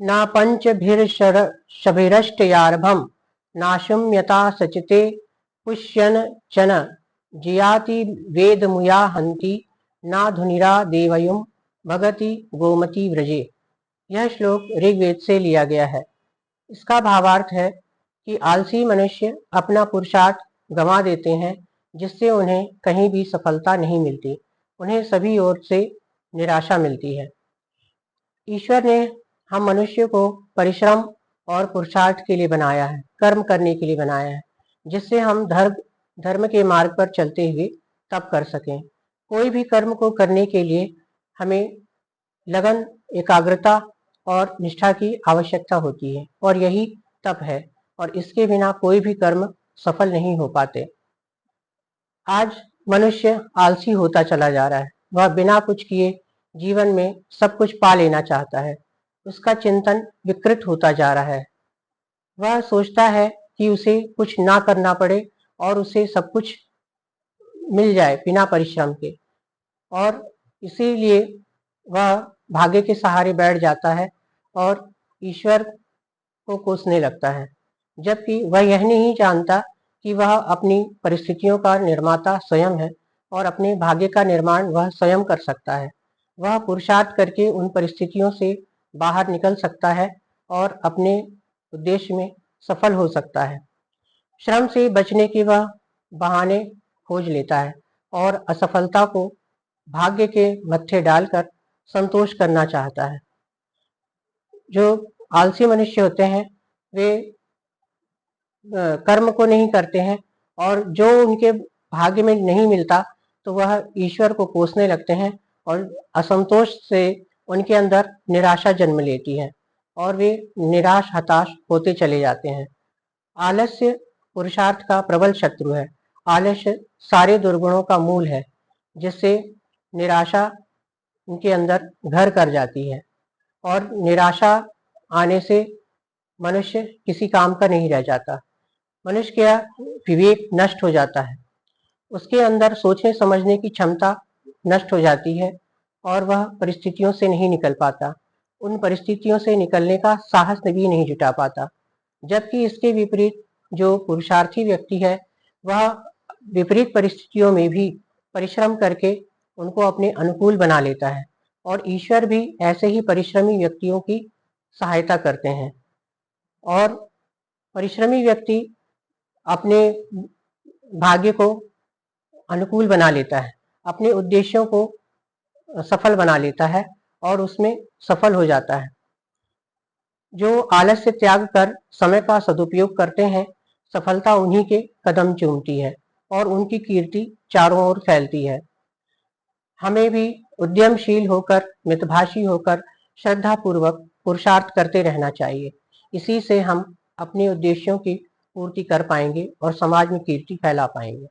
ना पंचभिर्षभिरष्टयारभम नाशुम्यता सचिते पुष्यन चन जियाति वेदमुया हंति ना धुनिरा देवयुम भगति गोमती व्रजे। यह श्लोक ऋग्वेद से लिया गया है। इसका भावार्थ है कि आलसी मनुष्य अपना पुरुषार्थ गंवा देते हैं, जिससे उन्हें कहीं भी सफलता नहीं मिलती, उन्हें सभी ओर से निराशा मिलती है। ईश्वर ने हम मनुष्य को परिश्रम और पुरुषार्थ के लिए बनाया है, कर्म करने के लिए बनाया है, जिससे हम धर्म के मार्ग पर चलते हुए तप कर सकें। कोई भी कर्म को करने के लिए हमें लगन, एकाग्रता और निष्ठा की आवश्यकता होती है, और यही तप है, और इसके बिना कोई भी कर्म सफल नहीं हो पाते। आज मनुष्य आलसी होता चला जा रहा है। वह बिना कुछ किए जीवन में सब कुछ पा लेना चाहता है। उसका चिंतन विकृत होता जा रहा है। वह सोचता है कि उसे कुछ ना करना पड़े और उसे सब कुछ मिल जाए बिना परिश्रम के, और इसीलिए वह भाग्य के सहारे बैठ जाता है और ईश्वर को कोसने लगता है, जबकि वह यह नहीं जानता कि वह अपनी परिस्थितियों का निर्माता स्वयं है और अपने भाग्य का निर्माण वह स्वयं कर सकता है। वह पुरुषार्थ करके उन परिस्थितियों से बाहर निकल सकता है और अपने उद्देश्य में सफल हो सकता है। श्रम से बचने के वह बहाने खोज लेता है और असफलता को भाग्य के मत्थे डालकर संतोष करना चाहता है। जो आलसी मनुष्य होते हैं वे कर्म को नहीं करते हैं, और जो उनके भाग्य में नहीं मिलता तो वह ईश्वर को कोसने लगते हैं, और असंतोष से उनके अंदर निराशा जन्म लेती है और वे निराश हताश होते चले जाते हैं। आलस्य पुरुषार्थ का प्रबल शत्रु है। आलस्य सारे दुर्गुणों का मूल है, जिससे निराशा उनके अंदर घर कर जाती है, और निराशा आने से मनुष्य किसी काम का नहीं रह जाता। मनुष्य का विवेक नष्ट हो जाता है, उसके अंदर सोचने समझने की क्षमता नष्ट हो जाती है और वह परिस्थितियों से नहीं निकल पाता, उन परिस्थितियों से निकलने का साहस भी नहीं जुटा पाता। जबकि इसके विपरीत जो पुरुषार्थी व्यक्ति है वह विपरीत परिस्थितियों में भी परिश्रम करके उनको अपने अनुकूल बना लेता है, और ईश्वर भी ऐसे ही परिश्रमी व्यक्तियों की सहायता करते हैं। और परिश्रमी व्यक्ति अपने भाग्य को अनुकूल बना लेता है, अपने उद्देश्यों को सफल बना लेता है और उसमें सफल हो जाता है। जो आलस्य त्याग कर समय का सदुपयोग करते हैं, सफलता उन्हीं के कदम चूमती है और उनकी कीर्ति चारों ओर फैलती है। हमें भी उद्यमशील होकर, मितभाषी होकर, श्रद्धा पूर्वक पुरुषार्थ करते रहना चाहिए। इसी से हम अपने उद्देश्यों की पूर्ति कर पाएंगे और समाज में कीर्ति फैला पाएंगे।